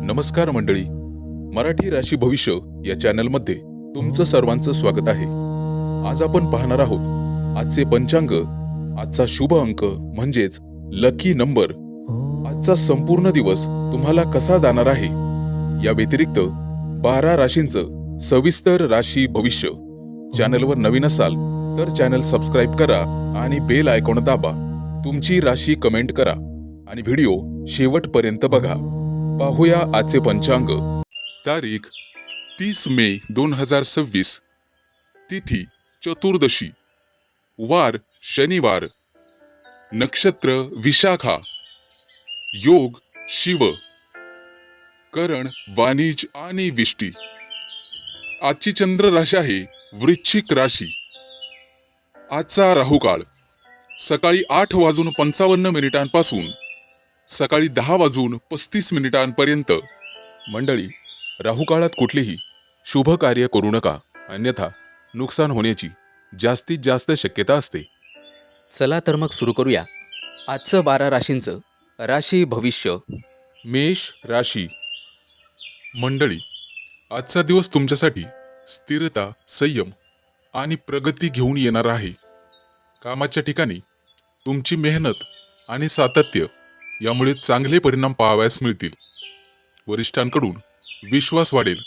नमस्कार मंडळी, मराठी राशी भविष्य या चॅनलमध्ये तुमचं सर्वांचं स्वागत आहे. आज आपण पाहणार आहोत आजचे पंचांग, आजचा शुभ अंक म्हणजेच लकी नंबर, आजचा संपूर्ण दिवस तुम्हाला कसा जाणार आहे. या व्यतिरिक्त 12 राशींचं सविस्तर राशी भविष्य. चॅनलवर नवीन असाल तर चॅनल सबस्क्राईब करा आणि बेल आयकॉन दाबा. तुमची राशी कमेंट करा आणि व्हिडिओ शेवटपर्यंत बघा. पाहूया आजचे पंचांग. तारीख 30 मे 2026. तिथी चतुर्दशी. वार शनिवार. नक्षत्र विशाखा. योग शिव. करण वाणिज आणि विष्टी. आजची चंद्र राशी आहे वृश्चिक राशी. आजचा राहुकाळ सकाळी 8:55 सकाळी 10:35 मंडळी, राहुकाळात कुठलीही शुभ कार्य करू नका, अन्यथा नुकसान होण्याची जास्तीत जास्त शक्यता असते. चला तर मग सुरू करूया आजचं 12 राशींचं राशी भविष्य. मेष राशी. मंडळी, आजचा दिवस तुमच्यासाठी स्थिरता, संयम आणि प्रगती घेऊन येणार आहे. कामाच्या ठिकाणी तुमची मेहनत आणि सातत्य यामुळे चांगले परिणाम पाहावयास मिळतील. वरिष्ठांकडून विश्वास वाढेल.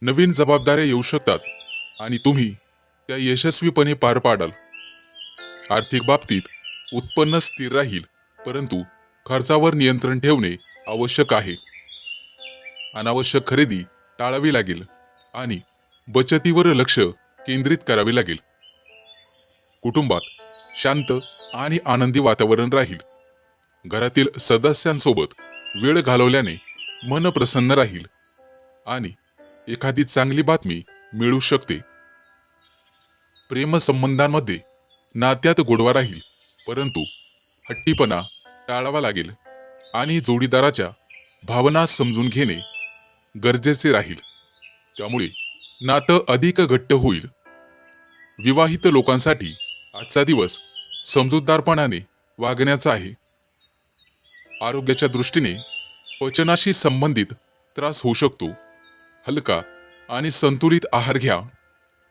नवीन जबाबदाऱ्या येऊ शकतात आणि तुम्ही त्या यशस्वीपणे पार पाडाल. आर्थिक बाबतीत उत्पन्न स्थिर राहील, परंतु खर्चावर नियंत्रण ठेवणे आवश्यक आहे. अनावश्यक खरेदी टाळावी लागेल आणि बचतीवर लक्ष केंद्रित करावे लागेल. कुटुंबात शांत आणि आनंदी वातावरण राहील. घरातील सदस्यांसोबत वेळ घालवल्याने मन प्रसन्न राहील आणि एखादी चांगली बातमी मिळू शकते. प्रेमसंबंधांमध्ये नात्यात गोडवा राहील, परंतु हट्टीपणा टाळावा लागेल आणि जोडीदाराच्या भावना समजून घेणे गरजेचे राहील. त्यामुळे नातं अधिक घट्ट होईल. विवाहित लोकांसाठी आजचा दिवस समजूतदारपणाने वागण्याचा आहे. आरोग्याच्या दृष्टीने पचनाशी संबंधित त्रास होऊ शकतो. हलका आणि संतुलित आहार घ्या.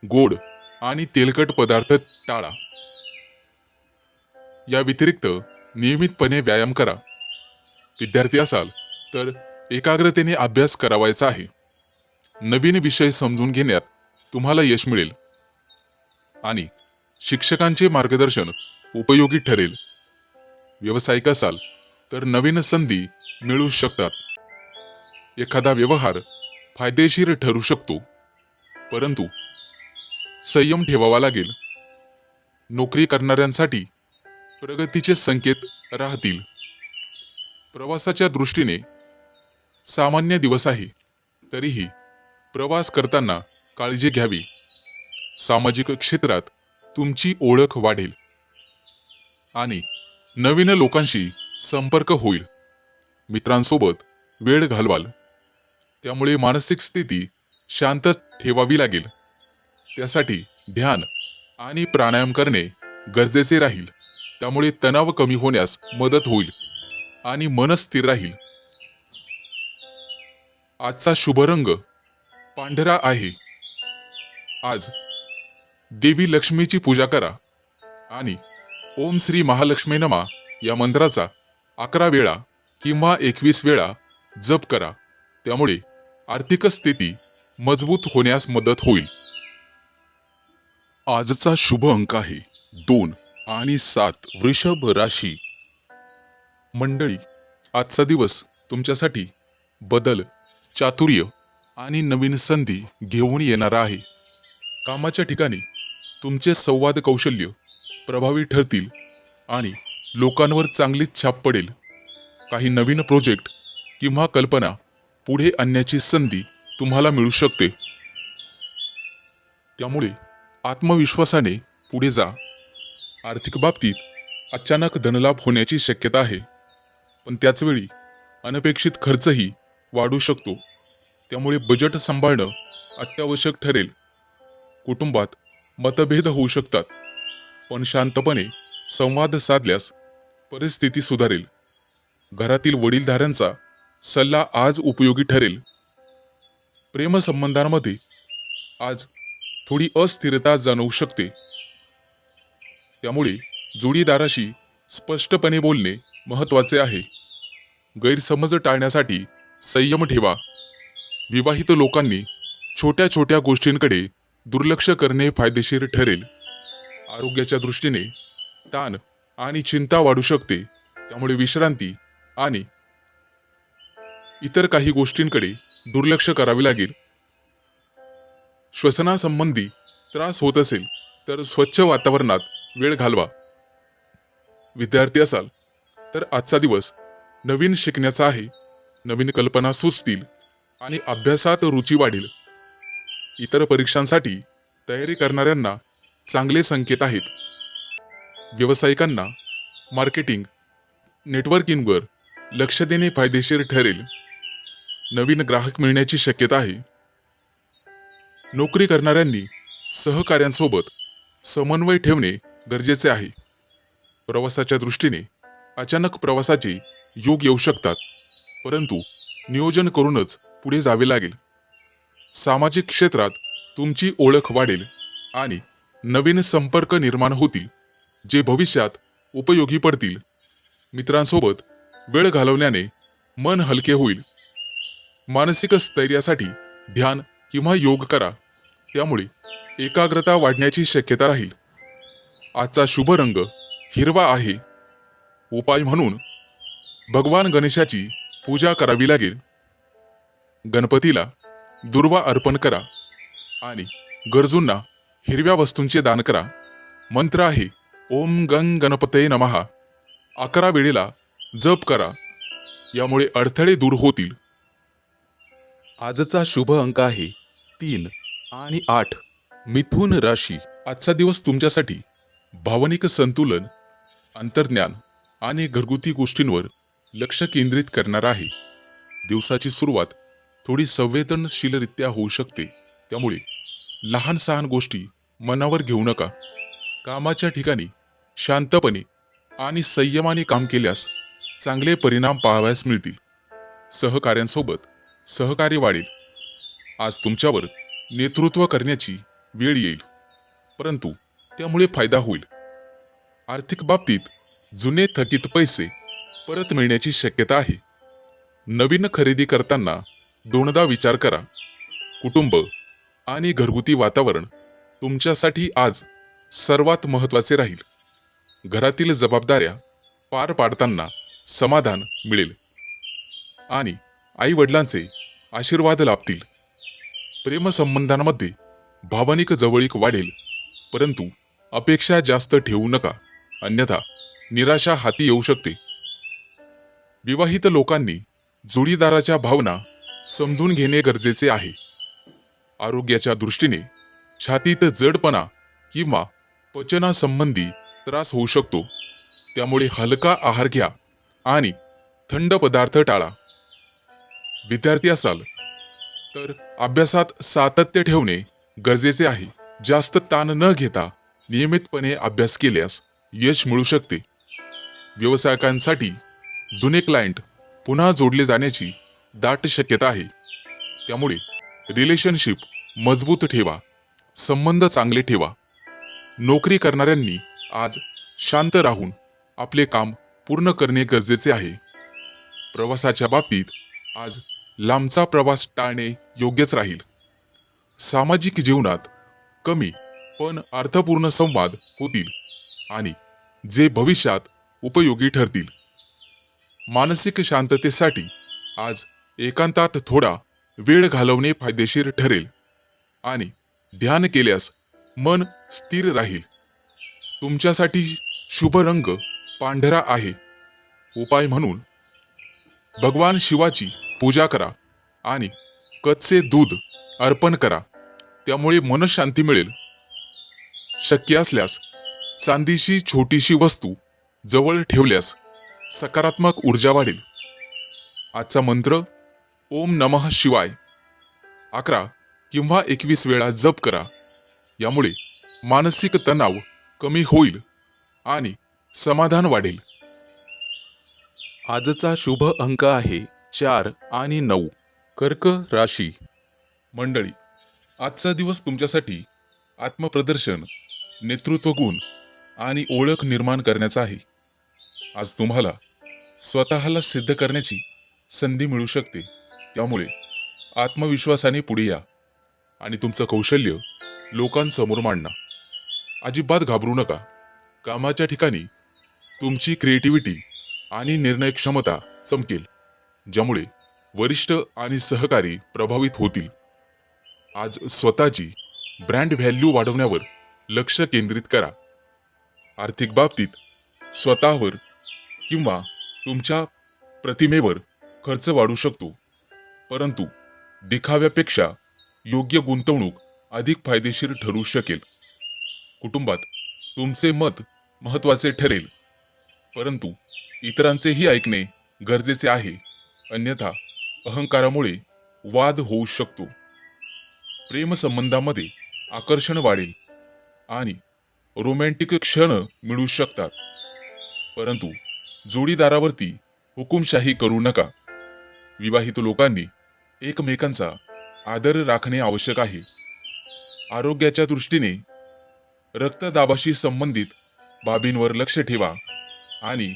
गोड आणि तेलकट पदार्थ टाळा. या व्यतिरिक्त नियमितपणे व्यायाम करा. विद्यार्थी असाल तर एकाग्रतेने अभ्यास करावायचा आहे. नवीन विषय समजून घेण्यात तुम्हाला यश मिळेल आणि शिक्षकांचे मार्गदर्शन उपयोगी ठरेल. व्यावसायिक असाल तर नवीन संधी मिळू शकतात. एखादा व्यवहार फायदेशीर ठरू शकतो, परंतु संयम ठेवावा लागेल. नोकरी करणाऱ्यांसाठी प्रगतीचे संकेत राहतील. प्रवासाच्या दृष्टीने सामान्य दिवस आहे, तरीही प्रवास करताना काळजी घ्यावी. सामाजिक क्षेत्रात तुमची ओळख वाढेल आणि नवीन लोकांशी संपर्क होईल. मित्रांसोबत वेळ घालवाल, त्यामुळे मानसिक स्थिती शांत ठेवावी लागेल. त्यासाठी ध्यान आणि प्राणायाम करणे गरजेचे राहील. त्यामुळे तणाव कमी होण्यास मदत होईल आणि मन स्थिर राहील. आजचा शुभ रंग पांढरा आहे. आज देवी लक्ष्मीची पूजा करा आणि ओम श्री महालक्ष्मी नमा या मंत्राचा 11 वेळा किंवा 21 वेळा जप करा. त्यामुळे आर्थिक स्थिती मजबूत होण्यास मदत होईल. आजचा शुभ अंक आहे 2 आणि 7. वृषभ राशी. मंडळी, आजचा दिवस तुमच्यासाठी बदल, चातुर्य आणि नवीन संधी घेऊन येणारा आहे. कामाच्या ठिकाणी तुमचे संवाद कौशल्य प्रभावी ठरतील आणि लोकांवर चांगलीच छाप पडेल. काही नवीन प्रोजेक्ट किंवा कल्पना पुढे आणण्याची संधी तुम्हाला मिळू शकते. त्यामुळे आत्मविश्वासाने पुढे जा. आर्थिक बाबतीत अचानक धनलाभ होण्याची शक्यता आहे, पण त्याचवेळी अनपेक्षित खर्चही वाढू शकतो. त्यामुळे बजेट सांभाळणं अत्यावश्यक ठरेल. कुटुंबात मतभेद होऊ शकतात, पण शांतपणे संवाद साधल्यास परिस्थिती सुधारेल. घरातील वडीलधाऱ्यांचा सल्ला आज उपयोगी ठरेल. प्रेमसंबंधांमध्ये आज थोडी अस्थिरता जाणवू शकते. त्यामुळे जोडीदाराशी स्पष्टपणे बोलणे महत्त्वाचे आहे. गैरसमज टाळण्यासाठी संयम ठेवा. विवाहित लोकांनी छोट्या छोट्या गोष्टींकडे दुर्लक्ष करणे फायदेशीर ठरेल. आरोग्याच्या दृष्टीने ताण आणि चिंता वाढू शकते. त्यामुळे विश्रांती आणि इतर काही गोष्टींकडे दुर्लक्ष करावे लागेल. श्वसनासंबंधी त्रास होत असेल तर स्वच्छ वातावरणात वेळ घालवा. विद्यार्थी असाल तर आजचा दिवस नवीन शिकण्याचा आहे. नवीन कल्पना सुचतील आणि अभ्यासात रुची वाढेल. इतर परीक्षांसाठी तयारी करणाऱ्यांना चांगले संकेत आहेत. व्यावसायिकांना मार्केटिंग, नेटवर्किंगवर लक्ष देणे फायदेशीर ठरेल. नवीन ग्राहक मिळण्याची शक्यता आहे. नोकरी करणाऱ्यांनी सहकाऱ्यांसोबत समन्वय ठेवणे गरजेचे आहे. प्रवासाच्या दृष्टीने अचानक प्रवासाचे योग येऊ शकतात, परंतु नियोजन करूनच पुढे जावे लागेल. सामाजिक क्षेत्रात तुमची ओळख वाढेल आणि नवीन संपर्क निर्माण होतील, जे भविष्यात उपयोगी पडतील. मित्रांसोबत वेळ घालवल्याने मन हलके होईल. मानसिक स्थैर्यासाठी ध्यान किंवा योग करा, त्यामुळे एकाग्रता वाढण्याची शक्यता राहील. आजचा शुभ रंग हिरवा आहे. उपाय म्हणून भगवान गणेशाची पूजा करावी लागेल. गणपतीला दुर्वा अर्पण करा आणि गरजूंना हिरव्या वस्तूंचे दान करा. मंत्र आहे ओम गंग गणपते नमः. 11 वेळेला जप करा, यामुळे अडथळे दूर होतील. आजचा शुभ अंक आहे 3 आणि 8. मिथुन राशी. आजचा दिवस तुमच्यासाठी भावनिक संतुलन, अंतर्ज्ञान आणि घरगुती गोष्टींवर लक्ष केंद्रित करणार आहे. दिवसाची सुरुवात थोडी संवेदनशीलरित्या होऊ शकते, त्यामुळे लहान सहान गोष्टी मनावर घेऊ नका. कामाच्या ठिकाणी शांतपणे आणि संयमाने काम केल्यास चांगले परिणाम पाहावयास मिळतील. सहकाऱ्यांसोबत सहकार्य वाढेल. आज तुमच्यावर नेतृत्व करण्याची वेळ येईल, परंतु त्यामुळे फायदा होईल. आर्थिक बाबतीत जुने थकीत पैसे परत मिळण्याची शक्यता आहे. नवीन खरेदी करताना दोनदा विचार करा. कुटुंब आणि घरगुती वातावरण तुमच्यासाठी आज सर्वात महत्त्वाचे राहील. घरातील जबाबदाऱ्या पार पाडताना समाधान मिळेल आणि आई वडिलांचे आशीर्वाद लाभतील. प्रेमसंबंधांमध्ये भावनिक जवळीक वाढेल, परंतु अपेक्षा जास्त ठेवू नका, अन्यथा निराशा हाती येऊ शकते. विवाहित लोकांनी जोडीदाराच्या भावना समजून घेणे गरजेचे आहे. आरोग्याच्या दृष्टीने छातीत जडपणा किंवा पचनासंबंधी त्रास होऊ शकतो, त्यामुळे हलका आहार घ्या आणि थंड पदार्थ टाळा. विद्यार्थी असाल तर अभ्यासात सातत्य ठेवणे गरजेचे आहे. जास्त ताण न घेता नियमितपणे अभ्यास केल्यास यश मिळू शकते. व्यावसायिकांसाठी जुने क्लायंट पुन्हा जोडले जाण्याची दाट शक्यता आहे, त्यामुळे रिलेशनशिप मजबूत ठेवा, संबंध चांगले ठेवा. नोकरी करणाऱ्यांनी आज शांत राहून आपले काम पूर्ण करणे गरजेचे आहे. प्रवासाच्या बाबतीत आज लांबचा प्रवास टाळणे योग्यच राहील. सामाजिक जीवनात कमी पण अर्थपूर्ण संवाद होतील आणि जे भविष्यात उपयोगी ठरतील. मानसिक शांततेसाठी आज एकांतात थोडा वेळ घालवणे फायदेशीर ठरेल आणि ध्यान केल्यास मन स्थिर राहील. तुमच्यासाठी शुभ रंग पांढरा आहे. उपाय म्हणून भगवान शिवाची पूजा करा आणि कच्चे दूध अर्पण करा, त्यामुळे मनशांती मिळेल. शक्य असल्यास चांदीची छोटीशी वस्तू जवळ ठेवल्यास सकारात्मक ऊर्जा वाढेल. आजचा मंत्र ओम नमः शिवाय 11 किंवा 21 वेळा जप करा, यामुळे मानसिक तणाव कमी होईल आणि समाधान वाढेल. आजचा शुभ अंक आहे 4 आणि 9. कर्क राशी. मंडळी, आजचा दिवस तुमच्यासाठी आत्मप्रदर्शन, नेतृत्व गुण आणि ओळख निर्माण करण्याचा आहे. आज तुम्हाला स्वतःला सिद्ध करण्याची संधी मिळू शकते. त्यामुळे आत्मविश्वासाने पुढे या आणि तुमचं कौशल्य लोकांसमोर मांडा. अजिबात घाबरू नका. कामाच्या ठिकाणी तुमची क्रिएटिव्हिटी आणि निर्णय क्षमता चमकेल, ज्यामुळे वरिष्ठ आणि सहकारी प्रभावित होतील. आज स्वतःची ब्रँड व्हॅल्यू वाढवण्यावर लक्ष केंद्रित करा. आर्थिक बाबतीत स्वतःवर किंवा तुमच्या प्रतिमेवर खर्च वाढू शकतो, परंतु दिखाव्यापेक्षा योग्य गुंतवणूक अधिक फायदेशीर ठरू शकेल. कुटुंबात तुमचे मत महत्त्वाचे ठरेल, परंतु इतरांचेही ऐकणे गरजेचे आहे, अन्यथा अहंकारामुळे वाद होऊ शकतो. प्रेमसंबंधामध्ये आकर्षण वाढेल आणि रोमॅन्टिक क्षण मिळू शकतात, परंतु जोडीदारावरती हुकुमशाही करू नका. विवाहित लोकांनी एकमेकांचा आदर राखणे आवश्यक आहे. आरोग्याच्या दृष्टीने रक्तदाबाशी संबंधित बाबींवर लक्ष ठेवा आणि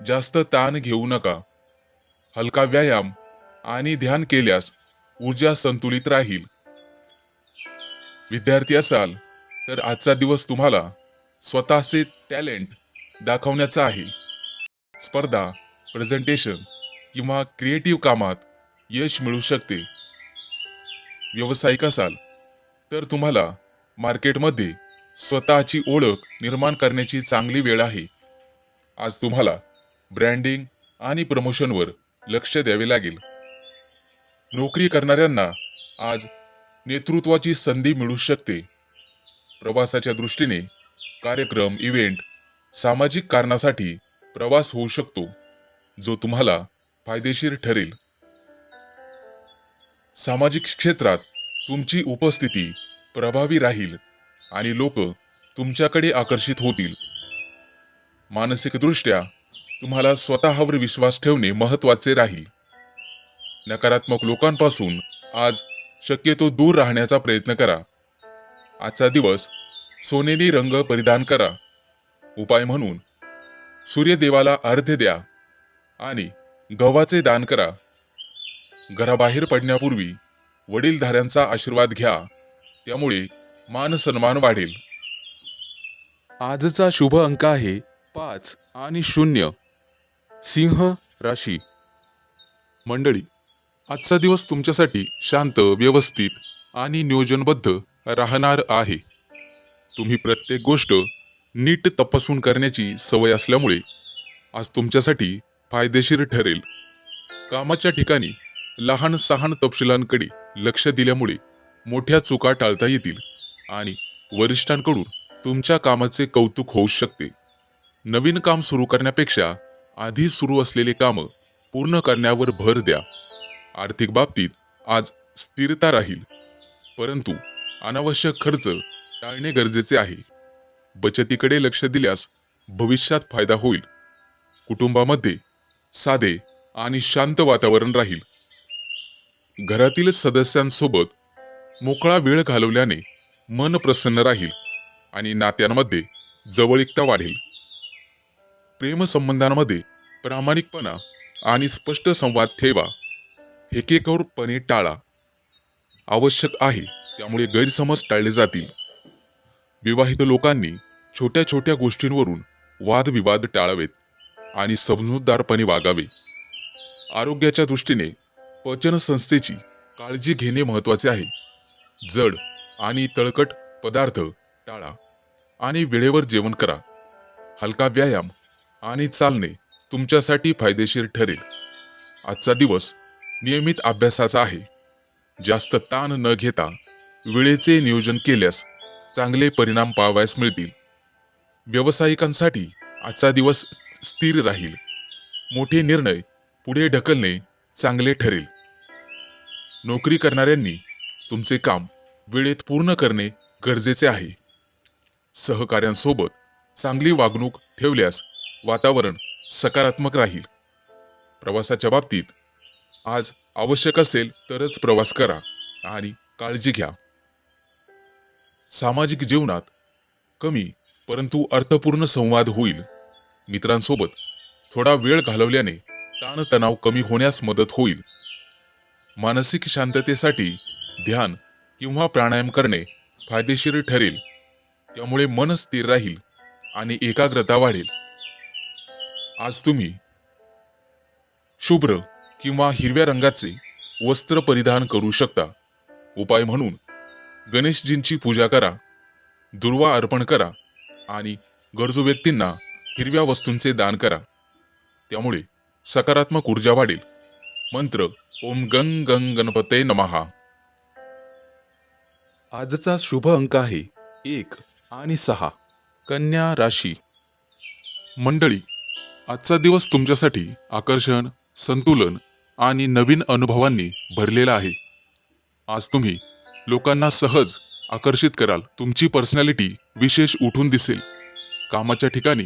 जास्त ताण घेऊ नका. हलका व्यायाम आणि ध्यान केल्यास ऊर्जा संतुलित राहील. विद्यार्थी असाल तर आजचा दिवस तुम्हाला स्वतःचे टॅलेंट दाखवण्याचा आहे. स्पर्धा, प्रेझेंटेशन किंवा क्रिएटिव्ह कामात यश मिळू शकते. व्यावसायिक असाल तर तुम्हाला मार्केटमध्ये स्वतःची ओळख निर्माण करण्याची चांगली वेळ आहे. आज तुम्हाला ब्रँडिंग आणि प्रमोशनवर लक्ष द्यावे लागेल. नोकरी करणाऱ्यांना आज नेतृत्वाची संधी मिळू शकते. प्रवासाच्या दृष्टीने कार्यक्रम, इव्हेंट, सामाजिक कारणासाठी प्रवास होऊ शकतो, जो तुम्हाला फायदेशीर ठरेल. सामाजिक क्षेत्रात तुमची उपस्थिती प्रभावी राहील आणि लोक तुमच्याकडे आकर्षित होतील. मानसिकदृष्ट्या तुम्हाला स्वतःवर विश्वास ठेवणे महत्त्वाचे राहील. नकारात्मक लोकांपासून आज शक्यतो दूर राहण्याचा प्रयत्न करा. आजचा दिवस सोनेरी रंग परिधान करा. उपाय म्हणून सूर्यदेवाला अर्घ्य द्या आणि गव्हाचे दान करा. घराबाहेर पडण्यापूर्वी वडीलधाऱ्यांचा आशीर्वाद घ्या, त्यामुळे मान सन्मान वाढेल. आजचा शुभ अंक आहे 5 आणि 0. सिंह राशी. मंडळी, आजचा दिवस तुमच्यासाठी शांत, व्यवस्थित आणि नियोजनबद्ध राहणार आहे. तुम्ही प्रत्येक गोष्ट नीट तपासून करण्याची सवय असल्यामुळे आज तुमच्यासाठी फायदेशीर ठरेल. कामाच्या ठिकाणी लहान सहान तपशिलांकडे लक्ष दिल्यामुळे मोठ्या चुका टाळता येतील आणि वरिष्ठांकडून तुमच्या कामाचे कौतुक होऊ शकते. नवीन काम सुरू करण्यापेक्षा आधी सुरू असलेले कामं पूर्ण करण्यावर भर द्या. आर्थिक बाबतीत आज स्थिरता राहील, परंतु अनावश्यक खर्च टाळणे गरजेचे आहे. बचतीकडे लक्ष दिल्यास भविष्यात फायदा होईल. कुटुंबामध्ये साधे आणि शांत वातावरण राहील. घरातील सदस्यांसोबत मोकळा वेळ घालवल्याने मन प्रसन्न राहील आणि नात्यांमध्ये जवळीकता वाढेल. प्रेमसंबंधांमध्ये प्रामाणिकपणा आणि स्पष्ट संवाद ठेवा. हेकेखोरपणे टाळा. आवश्यक आहे त्यामुळे गैरसमज टाळले जातील. विवाहित लोकांनी छोट्या छोट्या गोष्टींवरून वादविवाद टाळावेत आणि समजूतदारपणे वागावे. आरोग्याच्या दृष्टीने पचन संस्थेची काळजी घेणे महत्त्वाचे आहे. जड आणि तळकट पदार्थ टाळा आणि वेळेवर जेवण करा. हलका व्यायाम आणि चालणे तुमच्यासाठी फायदेशीर ठरेल. आजचा दिवस नियमित अभ्यासाचा आहे. जास्त ताण न घेता वेळेचे नियोजन केल्यास चांगले परिणाम पाहावयास मिळतील. व्यावसायिकांसाठी आजचा दिवस स्थिर राहील. मोठे निर्णय पुढे ढकलणे चांगले ठरेल. नोकरी करणाऱ्यांनी तुमचे काम वेळेत पूर्ण करणे गरजेचे आहे. सहकाऱ्यांसोबत चांगली वागणूक ठेवल्यास वातावरण सकारात्मक राहील. प्रवासाच्या बाबतीत आज आवश्यक असेल तरच प्रवास करा आणि काळजी घ्या. सामाजिक जीवनात कमी परंतु अर्थपूर्ण संवाद होईल. मित्रांसोबत थोडा वेळ घालवल्याने ताणतणाव कमी होण्यास मदत होईल. मानसिक शांततेसाठी ध्यान किंवा प्राणायाम करणे फायदेशीर ठरेल. त्यामुळे मन स्थिर राहील आणि एकाग्रता वाढेल. आज तुम्ही शुभ्र किंवा हिरव्या रंगाचे वस्त्र परिधान करू शकता. उपाय म्हणून गणेशजींची पूजा करा, दुर्वा अर्पण करा आणि गरजू व्यक्तींना हिरव्या वस्तूंचे दान करा. त्यामुळे सकारात्मक ऊर्जा वाढेल. मंत्र ओम गंग गंग गणपते नमः. आजचा शुभ अंक आहे 1 आणि 6. कन्या राशी. मंडळी, आजचा दिवस तुमच्यासाठी आकर्षण, संतुलन आणि नवीन अनुभवांनी भरलेला आहे. आज तुम्ही लोकांना सहज आकर्षित कराल. तुमची पर्सनॅलिटी विशेष उठून दिसेल. कामाच्या ठिकाणी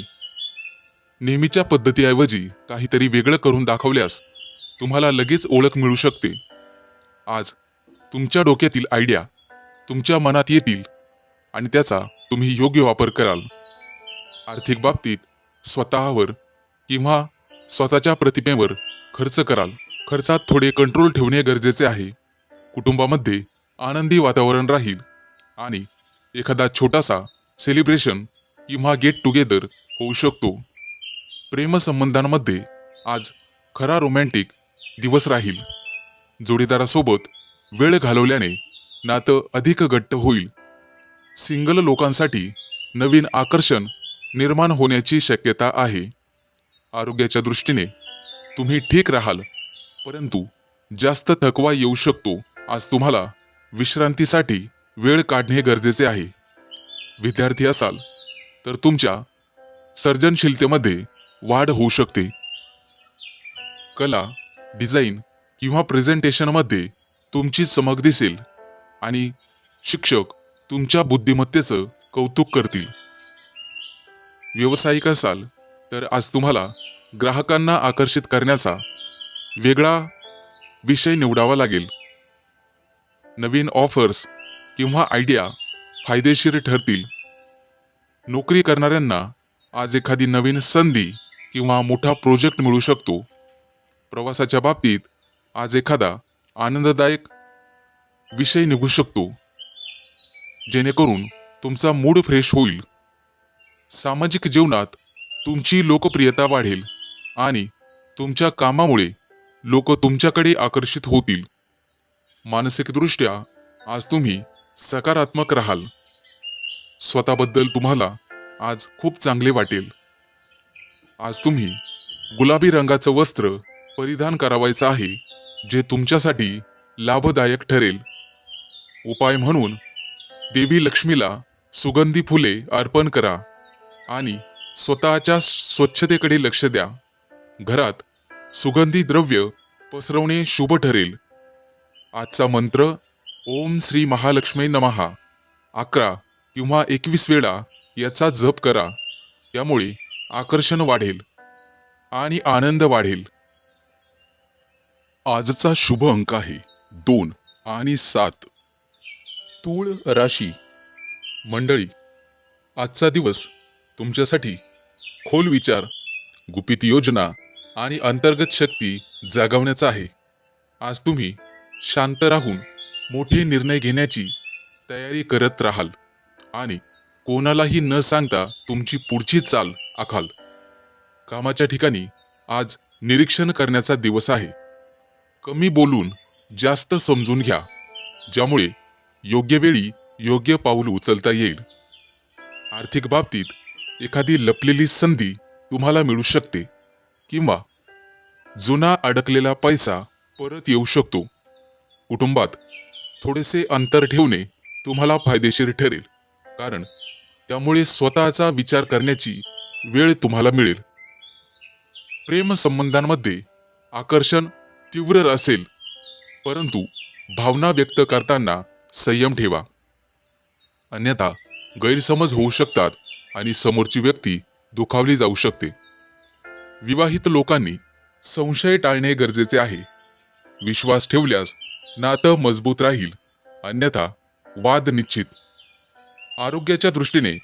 नेहमीच्या पद्धतीऐवजी काहीतरी वेगळं करून दाखवल्यास तुम्हाला लगेच ओळख मिळू शकते. आज तुमच्या डोक्यातील आयडिया तुमच्या मनात येतील आणि त्याचा तुम्ही योग्य वापर कराल. आर्थिक बाबतीत स्वतःवर किंवा स्वतःच्या प्रतिमेवर खर्च कराल. खर्चात थोडे कंट्रोल ठेवणे गरजेचे आहे. कुटुंबामध्ये आनंदी वातावरण राहील आणि एखादा छोटासा सेलिब्रेशन किंवा गेट टुगेदर होऊ शकतो. प्रेमसंबंधांमध्ये आज खरा रोमॅन्टिक दिवस राहील. जोडीदारासोबत वेळ घालवल्याने नातं अधिक घट्ट होईल. सिंगल लोकांसाठी नवीन आकर्षण निर्माण होण्याची शक्यता आहे. आरोग्याच्या दृष्टीने तुम्ही ठीक राहाल, परंतु जास्त थकवा येऊ शकतो. आज तुम्हाला विश्रांतीसाठी वेळ काढणे गरजेचे आहे. विद्यार्थी असाल तर तुमच्या सर्जनशीलतेमध्ये वाढ होऊ शकते. कला, डिझाईन किंवा प्रेझेंटेशनमध्ये तुमची चमक दिसेल आणि शिक्षक तुमच्या बुद्धिमत्तेचं कौतुक करतील. व्यावसायिक असाल तर आज तुम्हाला ग्राहकांना आकर्षित करण्याचा वेगळा विषय निवडावा लागेल. नवीन ऑफर्स किंवा आयडिया फायदेशीर ठरतील. नोकरी करणाऱ्यांना आज एखादी नवीन संधी किंवा मोठा प्रोजेक्ट मिळू शकतो. प्रवासाच्या बाबतीत आज एखादा आनंददायक विषय निघू शकतो, जेणेकरून तुमचा मूड फ्रेश होईल. सामाजिक जीवनात तुमची लोकप्रियता वाढेल आणि तुमच्या कामामुळे लोक तुमच्याकडे आकर्षित होतील. मानसिकदृष्ट्या आज तुम्ही सकारात्मक राहाल. स्वतःबद्दल तुम्हाला आज खूप चांगले वाटेल. आज तुम्ही गुलाबी रंगाचं वस्त्र परिधान करावायचं आहे, जे तुमच्यासाठी लाभदायक ठरेल. उपाय म्हणून देवी लक्ष्मीला सुगंधी फुले अर्पण करा आणि स्वतःच्या स्वच्छतेकडे लक्ष द्या. घरात सुगंधी द्रव्य पसरवणे शुभ ठरेल. आजचा मंत्र ओम श्री महालक्ष्मी नमः 11 किंवा 21 वेळा याचा जप करा. त्यामुळे आकर्षण वाढेल आणि आनंद वाढेल. आजचा शुभ अंक आहे 2 आणि 7. तूळ राशी. मंडळी, आजचा दिवस तुमच्यासाठी खोल विचार, गुपित योजना आणि अंतर्गत शक्ती जागवण्याचा आहे. आज तुम्ही शांत राहून मोठे निर्णय घेण्याची तयारी करत राहाल आणि कोणालाही न सांगता तुमची पुढची चाल आखाल. कामाच्या ठिकाणी आज निरीक्षण करण्याचा दिवस आहे. कमी बोलून जास्त समजून घ्या, ज्यामुळे योग्य वेळी योग्य पाऊल उचलता येईल. आर्थिक बाबतीत एखादी लपलेली संधी तुम्हाला मिळू शकते किंवा जुना अडकलेला पैसा परत येऊ शकतो. कुटुंबात थोडेसे अंतर ठेवणे तुम्हाला फायदेशीर ठरेल, कारण त्यामुळे स्वतःचा विचार करण्याची वेळ तुम्हाला मिळेल. प्रेमसंबंधांमध्ये आकर्षण तीव्र असेल, परंतु भावना व्यक्त करताना संयम ठेवा, अन्यथा गैरसमज होऊ शकतात आणि समोरची व्यक्ती दुखावली जाऊ शकते. विवाहित लोकांनी संशय टाळणे गरजेचे आहे. विश्वास ठेवल्यास नातं मजबूत राहील, अन्यथा वाद निश्चित. आरोग्याच्या दृष्टीने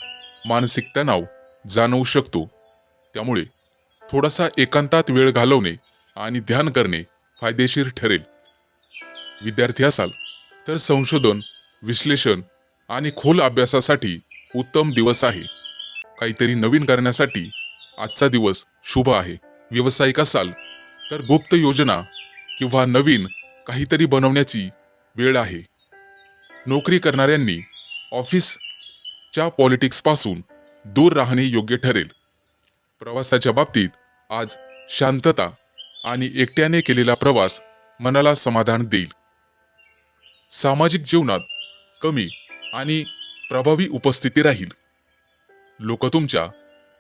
मानसिक तणाव जाणवू शकतो, त्यामुळे थोडासा एकांतात वेळ घालवणे आणि ध्यान करणे फायदेशीर ठरेल. विद्यार्थी असाल तर संशोधन, विश्लेषण आणि खोल अभ्यासासाठी उत्तम दिवस आहे. काहीतरी नवीन करण्यासाठी आजचा दिवस शुभ आहे. व्यावसायिक असाल तर गुप्त योजना किंवा नवीन काहीतरी बनवण्याची वेळ आहे. नोकरी करणाऱ्यांनी ऑफिसच्या पॉलिटिक्सपासून दूर राहणे योग्य ठरेल. प्रवासाच्या बाबतीत आज शांतता आणि एकट्याने केलेला प्रवास मनाला समाधान देईल. सामाजिक जीवनात कमी आणि प्रभावी उपस्थिती राहील. लोक तुमच्या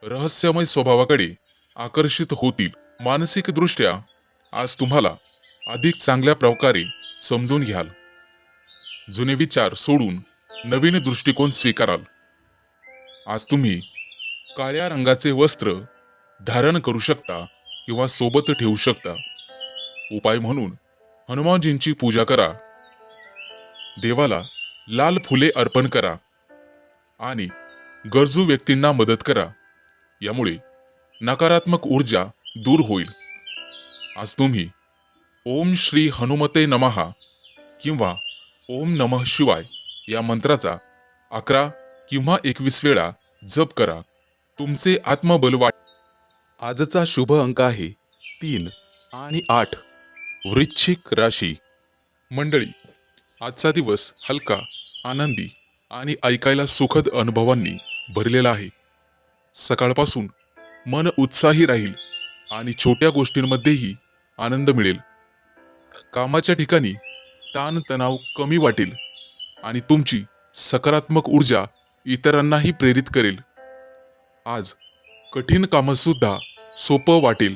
रहस्यमय स्वभावाकडे आकर्षित होतील. मानसिकदृष्ट्या आज तुम्हाला अधिक चांगल्या प्रकारे समजून घ्याल. जुने विचार सोडून नवीन दृष्टिकोन स्वीकाराल. आज तुम्ही काळ्या रंगाचे वस्त्र धारण करू शकता किंवा सोबत ठेवू शकता. उपाय म्हणून हनुमानजींची पूजा करा, देवाला लाल फुले अर्पण करा आणि गरजू व्यक्तींना मदत करा. यामुळे नकारात्मक ऊर्जा दूर होईल. आज तुम्ही ओम श्री हनुमते नमः किंवा ओम नमः शिवाय या मंत्राचा 11 किंवा 21 वेळा जप करा. तुमचे आत्मबल वाढ. आजचा शुभ अंक आहे 3 आणि 8. वृश्चिक राशी. मंडळी, आजचा दिवस हलका, आनंदी आणि ऐकायला सुखद अनुभवांनी भरलेला आहे. सकाळपासून मन उत्साही राहील आणि छोट्या गोष्टींमध्येही आनंद मिळेल. कामाच्या ठिकाणी ताण तणाव कमी वाटेल आणि तुमची सकारात्मक ऊर्जा इतरांनाही प्रेरित करेल. आज कठीण कामसुद्धा सोपं वाटेल,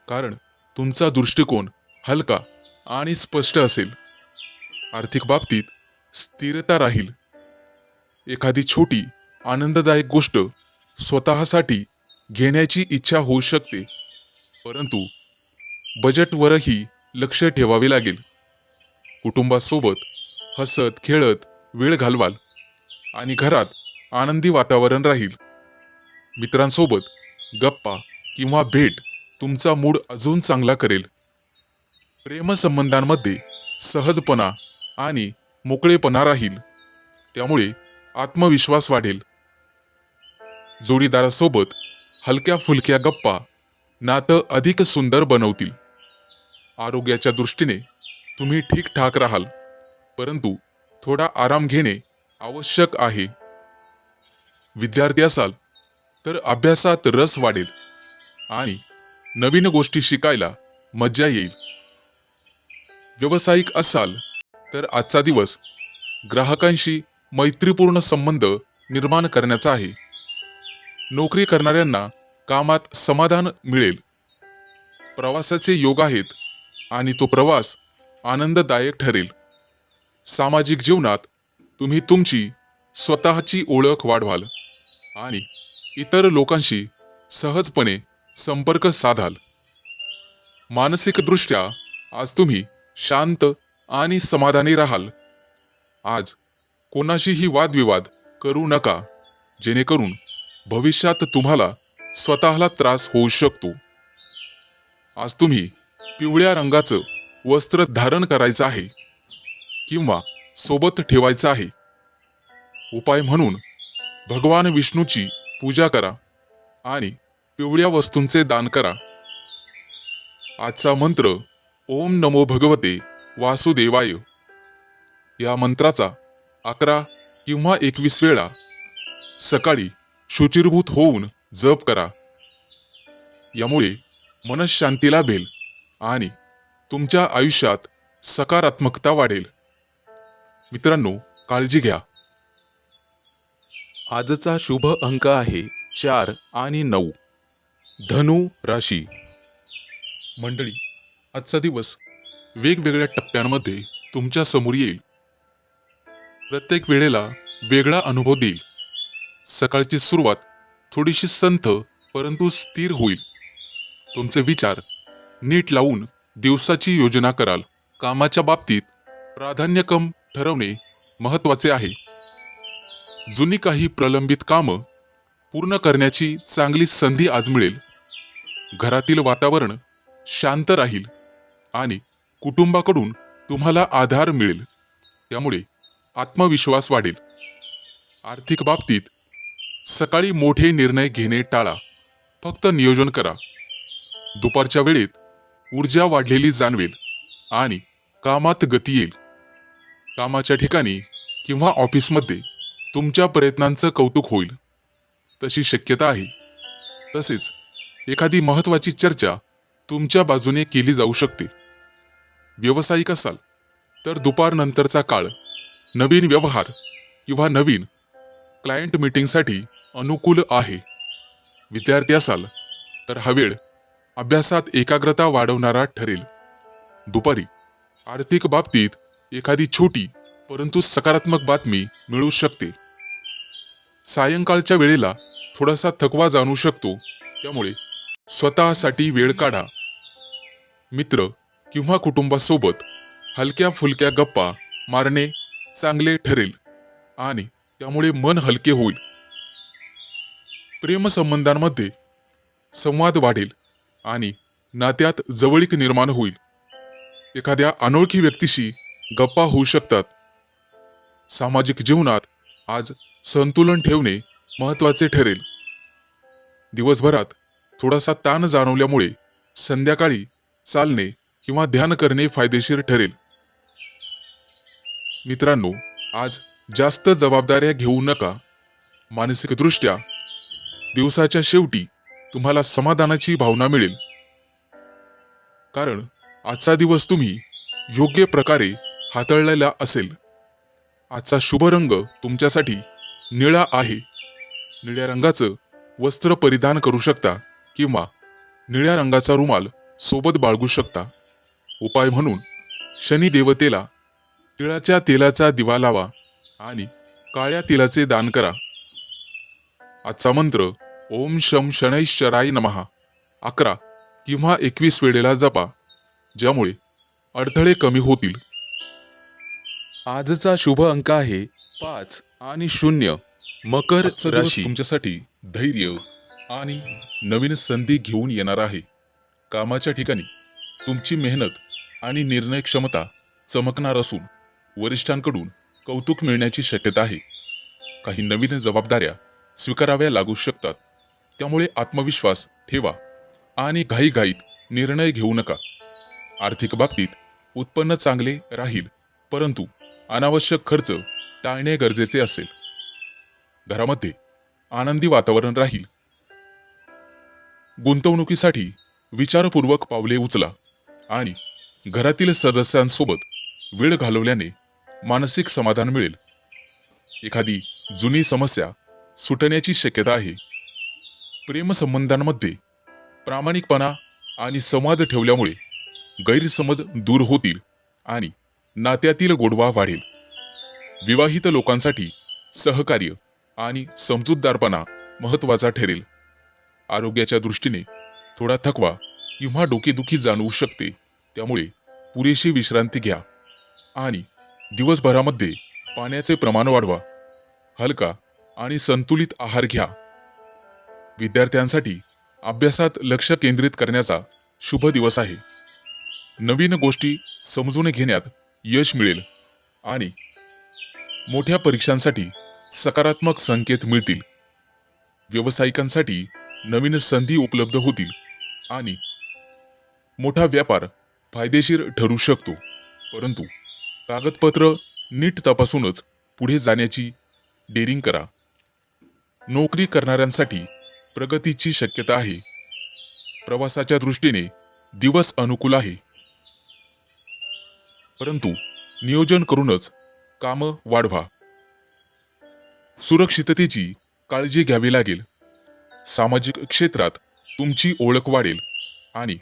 कारण तुमचा दृष्टिकोन हलका आणि स्पष्ट असेल. आर्थिक बाबतीत स्थिरता राहील. एखादी छोटी आनंददायक गोष्ट स्वतःसाठी घेण्याची इच्छा होऊ शकते, परंतु बजेटवरही लक्ष ठेवावे लागेल. कुटुंबासोबत हसत खेळत वेळ घालवाल आणि घरात आनंदी वातावरण राहील. मित्रांसोबत गप्पा किंवा भेट तुमचा मूड अजून चांगला करेल. प्रेमसंबंधांमध्ये सहजपणा आणि मोकळेपणा राहील, त्यामुळे आत्मविश्वास वाढेल. जोडीदारासोबत हलक्या फुलक्या गप्पा नातं अधिक सुंदर बनवतील. आरोग्याच्या दृष्टीने तुम्ही ठीकठाक राहाल, परंतु थोडा आराम घेणे आवश्यक आहे. विद्यार्थी असाल तर अभ्यासात रस वाढेल आणि नवीन गोष्टी शिकायला मज्जा येईल. व्यावसायिक असाल तर आजचा दिवस ग्राहकांशी मैत्रीपूर्ण संबंध निर्माण करण्याचा आहे. नोकरी करणाऱ्यांना कामात समाधान मिळेल. प्रवासाचे योग आहेत आणि तो प्रवास आनंददायक ठरेल. सामाजिक जीवनात तुम्ही तुमची स्वतःची ओळख वाढवाल आणि इतर लोकांशी सहजपणे संपर्क साधाल. मानसिकदृष्ट्या आज तुम्ही शांत आणि समाधानी राहाल. आज कोणाशीही वादविवाद करू नका, जेणेकरून भविष्यात तुम्हाला स्वतःला त्रास होऊ शकतो. आज तुम्ही पिवळ्या रंगाचं वस्त्र धारण करायचं आहे किंवा सोबत ठेवायचं आहे. उपाय म्हणून भगवान विष्णूची पूजा करा आणि पिवळ्या वस्तूंचे दान करा. आजचा मंत्र ओम नमो भगवते वासुदेवाय या मंत्राचा 11 किंवा 21 वेळा सकाळी शुचिर्भूत होऊन जप करा. यामुळे मनःशांती लाभेल आणि तुमच्या आयुष्यात सकारात्मकता वाढेल. मित्रांनो, काळजी घ्या. आजचा शुभ अंक आहे 4 आणि 9. धनु राशी. मंडळी, आजचा दिवस वेगवेगळ्या टप्प्यांमध्ये तुमच्या समोर येईल. प्रत्येक वेळेला वेगळा अनुभव देईल. सकाळची सुरुवात थोडीशी संथ परंतु स्थिर होईल. तुमचे विचार नीट लावून दिवसाची योजना कराल. कामाच्या बाबतीत प्राधान्यक्रम ठरवणे महत्त्वाचे आहे. जुनी काही प्रलंबित कामं पूर्ण करण्याची चांगली संधी आज मिळेल. घरातील वातावरण शांत राहील आणि कुटुंबाकडून तुम्हाला आधार मिळेल. त्यामुळे आत्मविश्वास वाढेल. आर्थिक बाबतीत सकाळी मोठे निर्णय घेणे टाळा. फक्त नियोजन करा. दुपारच्या वेळेत ऊर्जा वाढलेली जाणवेल आणि कामात गती येईल. कामाच्या ठिकाणी किंवा ऑफिसमध्ये तुमच्या प्रयत्नांचं कौतुक होईल तशी शक्यता आहे. तसेच एखादी महत्त्वाची चर्चा तुमच्या बाजूने केली जाऊ शकते. व्यावसायिक असाल तर दुपारनंतरचा काळ नवीन व्यवहार किंवा नवीन क्लायंट मीटिंगसाठी अनुकूल आहे. विद्यार्थी असाल तर हा वेळ अभ्यासात एकाग्रता वाढवणारा ठरेल. दुपारी आर्थिक बाबतीत एखादी छोटी परंतु सकारात्मक बातमी मिळू शकते. सायंकाळच्या वेळेला थोडासा थकवा जाणवू शकतो. त्यामुळे स्वतःसाठी वेळ काढा. मित्र किंवा कुटुंबासोबत हलक्या फुलक्या गप्पा मारणे चांगले ठरेल आणि त्यामुळे मन हलके होईल. प्रेमसंबंधांमध्ये संवाद वाढेल आणि नात्यात जवळीक निर्माण होईल. एखाद्या अनोळखी व्यक्तीशी गप्पा होऊ शकतात. सामाजिक जीवनात आज संतुलन ठेवणे महत्त्वाचे ठरेल. दिवसभरात थोडासा ताण जाणवल्यामुळे संध्याकाळी चालणे किंवा ध्यान करणे फायदेशीर ठरेल. मित्रांनो, आज जास्त जबाबदाऱ्या घेऊ नका. मानसिकदृष्ट्या दिवसाच्या शेवटी तुम्हाला समाधानाची भावना मिळेल. कारण आजचा दिवस तुम्ही योग्य प्रकारे हाताळलेला असेल. आजचा शुभ रंग तुमच्यासाठी निळा आहे. निळ्या रंगाचं वस्त्र परिधान करू शकता किंवा निळ्या रंगाचा रुमाल सोबत बाळगू शकता. उपाय म्हणून शनी देवतेला तिळाच्या तेलाचा दिवा लावा आणि काळ्या तिळाचे दान करा. आजचा मंत्र ओम शम शनैश्चराय नमः 11 किंवा 21 वेळेला जपा, ज्यामुळे अडथळे कमी होतील. आजचा शुभ अंक आहे 5 आणि 0. मकर राशी तुमच्यासाठी धैर्य आणि नवीन संधी घेऊन येणार आहे. कामाच्या ठिकाणी तुमची मेहनत आणि निर्णय क्षमता चमकणार असून वरिष्ठांकडून कौतुक मिळण्याची शक्यता आहे. काही नवीन जबाबदाऱ्या स्वीकाराव्या लागू शकतात. त्यामुळे आत्मविश्वास ठेवा आणि घाईघाईत निर्णय घेऊ नका. आर्थिक बाबतीत उत्पन्न चांगले राहील, परंतु अनावश्यक खर्च टाळणे गरजेचे असेल. घरामध्ये आनंदी वातावरण राहील. गुंतवणुकीसाठी विचारपूर्वक पावले उचला आणि घरातील सदस्यांसोबत वेळ घालवल्याने मानसिक समाधान मिळेल. एखादी जुनी समस्या सुटण्याची शक्यता आहे. प्रेमसंबंधांमध्ये प्रामाणिकपणा आणि संवाद ठेवल्यामुळे गैरसमज दूर होतील आणि नात्यातील गोडवा वाढेल. विवाहित लोकांसाठी सहकार्य आणि समजूतदारपणा महत्त्वाचा ठरेल. आरोग्याच्या दृष्टीने थोडा थकवा किंवा डोकेदुखी जाणवू शकते. त्यामुळे पुरेशी विश्रांती घ्या आणि दिवसभरामध्ये पाण्याचे प्रमाण वाढवा. हलका आणि संतुलित आहार घ्या. विद्यार्थ्यांसाठी अभ्यासात लक्ष केंद्रित करण्याचा शुभ दिवस आहे. नवीन गोष्टी समजून घेण्यात यश मिळेल आणि मोठ्या परीक्षांसाठी सकारात्मक संकेत मिळतील. व्यावसायिकांसाठी नवीन संधी उपलब्ध होतील आणि मोठा व्यापार फायदेशीर ठरू शकतो. परंतु कागदपत्र नीट तपासूनच पुढे जाण्याची डेअरिंग करा. नोकरी करणाऱ्यांसाठी प्रगतीची शक्यता आहे. प्रवासाच्या दृष्टीने दिवस अनुकूल आहे, परंतु नियोजन करूनच कामं वाढवा. सुरक्षिततेची काळजी घ्यावी लागेल. सामाजिक क्षेत्रात तुमची ओळख वाढेल आणि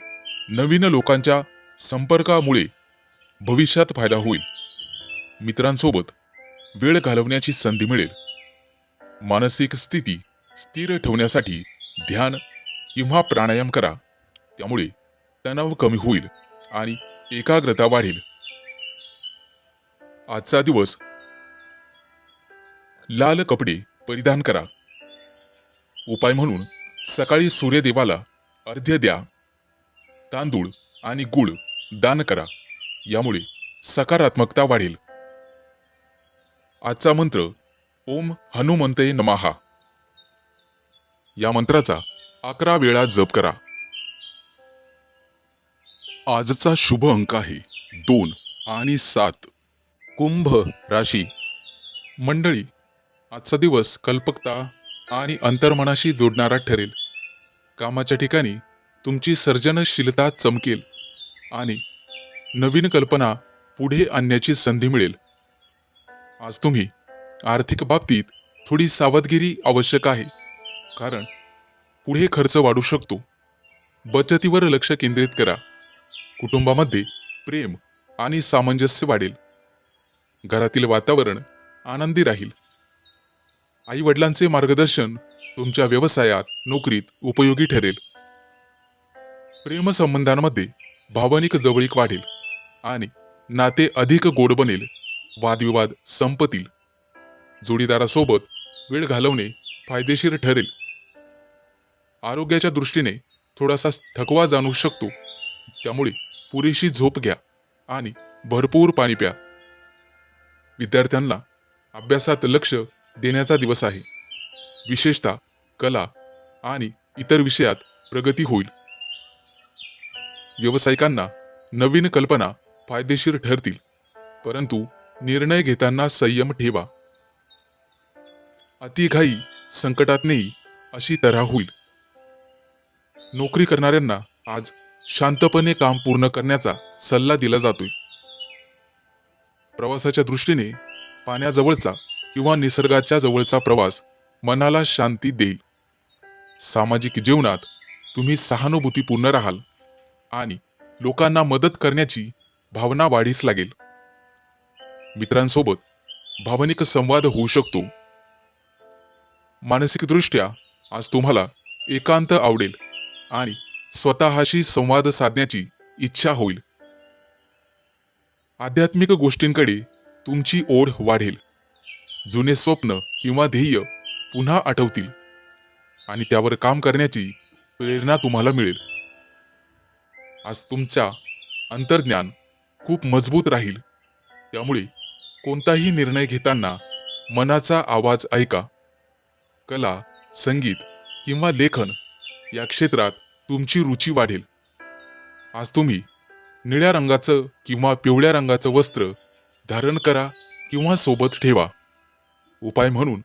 नवीन लोकांच्या संपर्कामुळे भविष्यात फायदा होईल. मित्रांसोबत वेळ घालवण्याची संधी मिळेल. मानसिक स्थिती स्थिर ठेवण्यासाठी ध्यान किंवा प्राणायाम करा. त्यामुळे तणाव कमी होईल आणि एकाग्रता वाढेल. आजचा दिवस लाल कपडे परिधान करा. उपाय म्हणून सकाळी सूर्यदेवाला अर्घ्य द्या. तांदूळ आणि गुळ दान करा. यामुळे सकारात्मकता वाढेल. आजचा मंत्र ओम हनुमंते नमः. या मंत्राचा 11 वेळा जप करा. आजचा शुभ अंक आहे 2 आणि 7. कुंभ राशी. मंडळी, आजचा दिवस कल्पकता आणि अंतर्मनाशी जोडणारा ठरेल. कामाच्या ठिकाणी तुमची सर्जनशीलता चमकेल आणि नवीन कल्पना पुढे आणण्याची संधी मिळेल. आज तुम्ही आर्थिक बाबतीत थोडी सावधगिरी आवश्यक आहे, कारण पुढे खर्च वाढू शकतो. बचतीवर लक्ष केंद्रित करा. कुटुंबामध्ये प्रेम आणि सामंजस्य वाढेल. घरातील वातावरण आनंदी राहील. आई वडिलांचे मार्गदर्शन तुमच्या व्यवसायात, नोकरीत उपयोगी ठरेल. प्रेमसंबंधांमध्ये भावनिक जवळीक वाढेल आणि नाते अधिक गोड बनेल. वादविवाद संपतील. जोडीदारासोबत वेळ घालवणे फायदेशीर ठरेल. आरोग्याच्या दृष्टीने थोडासा थकवा जाणवू शकतो, त्यामुळे पुरेशी झोप घ्या आणि भरपूर पाणी प्या. विद्यार्थ्यांना अभ्यासात लक्ष देण्याचा दिवस आहे. विशेषतः कला आणि इतर विषयात प्रगती होईल. व्यावसायिकांना नवीन कल्पना फायदेशीर ठरतील, परंतु निर्णय घेताना संयम ठेवा. अतिघाई संकटात नेई अशी तऱ्हा होईल. नोकरी करणाऱ्यांना आज शांतपणे काम पूर्ण करण्याचा सल्ला दिला जातोय. प्रवासाच्या दृष्टीने पाण्याजवळचा किंवा निसर्गाच्या जवळचा प्रवास मनाला शांती देईल. सामाजिक जीवनात तुम्ही सहानुभूतीपूर्ण राहाल आणि लोकांना मदत करण्याची भावना वाढीस लागेल. मित्रांसोबत भावनिक संवाद होऊ शकतो. मानसिकदृष्ट्या आज तुम्हाला एकांत आवडेल आणि स्वतःशी संवाद साधण्याची इच्छा होईल. आध्यात्मिक गोष्टींकडे तुमची ओढ वाढेल. जुने स्वप्न किंवा ध्येय पुन्हा आठवतील आणि त्यावर काम करण्याची प्रेरणा तुम्हाला मिळेल. आज तुमचा अंतर्ज्ञान खूप मजबूत राहील, त्यामुळे कोणताही निर्णय घेताना मनाचा आवाज ऐका. कला, संगीत किंवा लेखन या क्षेत्रात तुमची रुची वाढेल. आज तुम्ही निळ्या रंगाचं किंवा पिवळ्या रंगाचं वस्त्र धारण करा किंवा सोबत ठेवा. उपाय म्हणून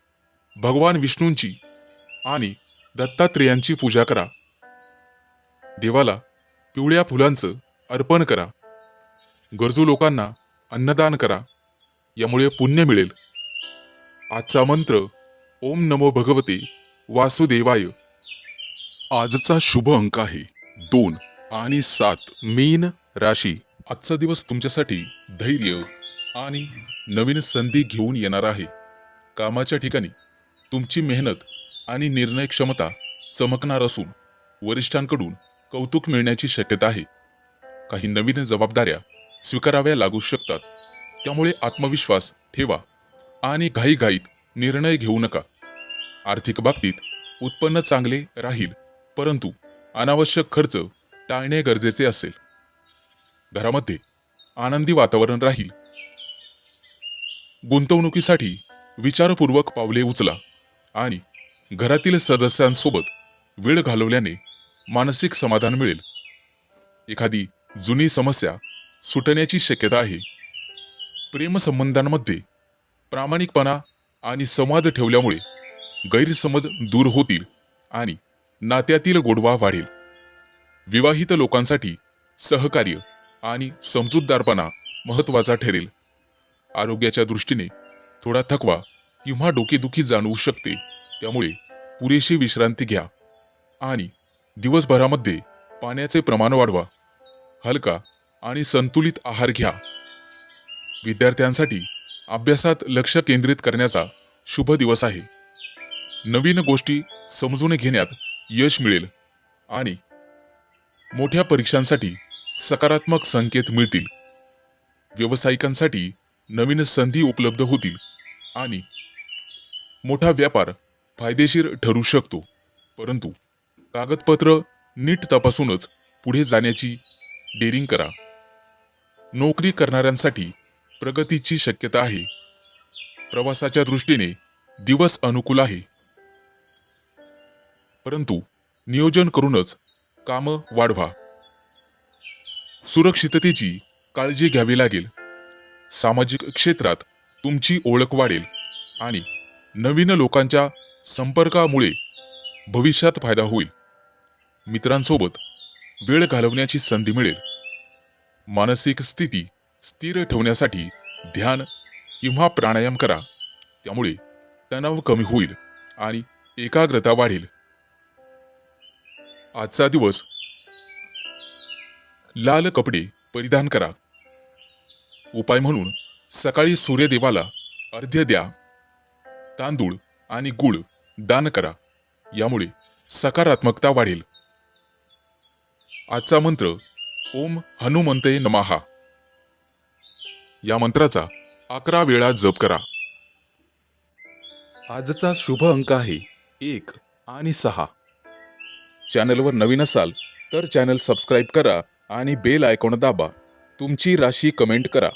भगवान विष्णूंची आणि दत्तात्रेयांची पूजा करा. देवाला पिवळ्या फुलांचं अर्पण करा. गरजू लोकांना अन्नदान करा. यामुळे पुण्य मिळेल. आजचा मंत्र ओम नमो भगवते वासुदेवाय. आजचा शुभ अंक आहे 2 आणि 7. मीन राशी. आजचा दिवस तुमच्यासाठी धैर्य आणि नवीन संधी घेऊन येणार आहे. कामाच्या ठिकाणी तुमची मेहनत आणि निर्णय क्षमता चमकणार असून वरिष्ठांकडून कौतुक मिळण्याची शक्यता आहे. काही नवीन जबाबदाऱ्या स्वीकाराव्या लागू शकतात, त्यामुळे आत्मविश्वास ठेवा आणि घाईघाईत निर्णय घेऊ नका. आर्थिक बाबतीत उत्पन्न चांगले राहील, परंतु अनावश्यक खर्च टाळणे गरजेचे असेल. घरामध्ये आनंदी वातावरण राहील. गुंतवणुकीसाठी विचारपूर्वक पावले उचला आणि घरातील सदस्यांसोबत वेळ घालवल्याने मानसिक समाधान मिळेल. एखादी जुनी समस्या सुटण्याची शक्यता आहे. प्रेमसंबंधांमध्ये प्रामाणिकपणा आणि संवाद ठेवल्यामुळे गैरसमज दूर होतील आणि नात्यातील गोडवा वाढेल. विवाहित लोकांसाठी सहकार्य आणि समजूतदारपणा महत्त्वाचा ठरेल. आरोग्याच्या दृष्टीने थोडा थकवा किंवा डोकेदुखी जाणवू शकते, त्यामुळे पुरेशी विश्रांती घ्या आणि दिवसभरामध्ये पाण्याचे प्रमाण वाढवा. हलका आणि संतुलित आहार घ्या. विद्यार्थ्यांसाठी अभ्यासात लक्ष केंद्रित करण्याचा शुभ दिवस आहे. नवीन गोष्टी समजून घेण्यात यश मिळेल आणि मोठ्या परीक्षांसाठी सकारात्मक संकेत मिळतील. व्यावसायिकांसाठी नवीन संधी उपलब्ध होतील आणि मोठा व्यापार फायदेशीर ठरू शकतो. परंतु कागदपत्र नीट तपासूनच पुढे जाण्याची डेअरिंग करा. नोकरी करणाऱ्यांसाठी प्रगतीची शक्यता आहे. प्रवासाच्या दृष्टीने दिवस अनुकूल आहे, परंतु नियोजन करूनच कामं वाढवा. सुरक्षिततेची काळजी घ्यावी लागेल. सामाजिक क्षेत्रात तुमची ओळख वाढेल आणि नवीन लोकांच्या संपर्कामुळे भविष्यात फायदा होईल. मित्रांसोबत वेळ घालवण्याची संधी मिळेल. मानसिक स्थिती स्थिर ठेवण्यासाठी ध्यान किंवा प्राणायाम करा. त्यामुळे तणाव कमी होईल आणि एकाग्रता वाढेल. आजचा दिवस लाल कपडे परिधान करा. उपाय म्हणून सकाळी सूर्यदेवाला अर्घ्य द्या. तांदूळ आणि गूळ दान करा. यामुळे सकारात्मकता वाढेल. आजचा मंत्र ओम हनुमंते नमः. या मंत्राचा 11 वेळा जप करा. आजचा शुभ अंक आहे 1 आणि 6. चॅनलवर नवीन असाल तर चॅनल सबस्क्राईब करा आणि बेल आयकॉन दाबा. तुमची राशी कमेंट करा.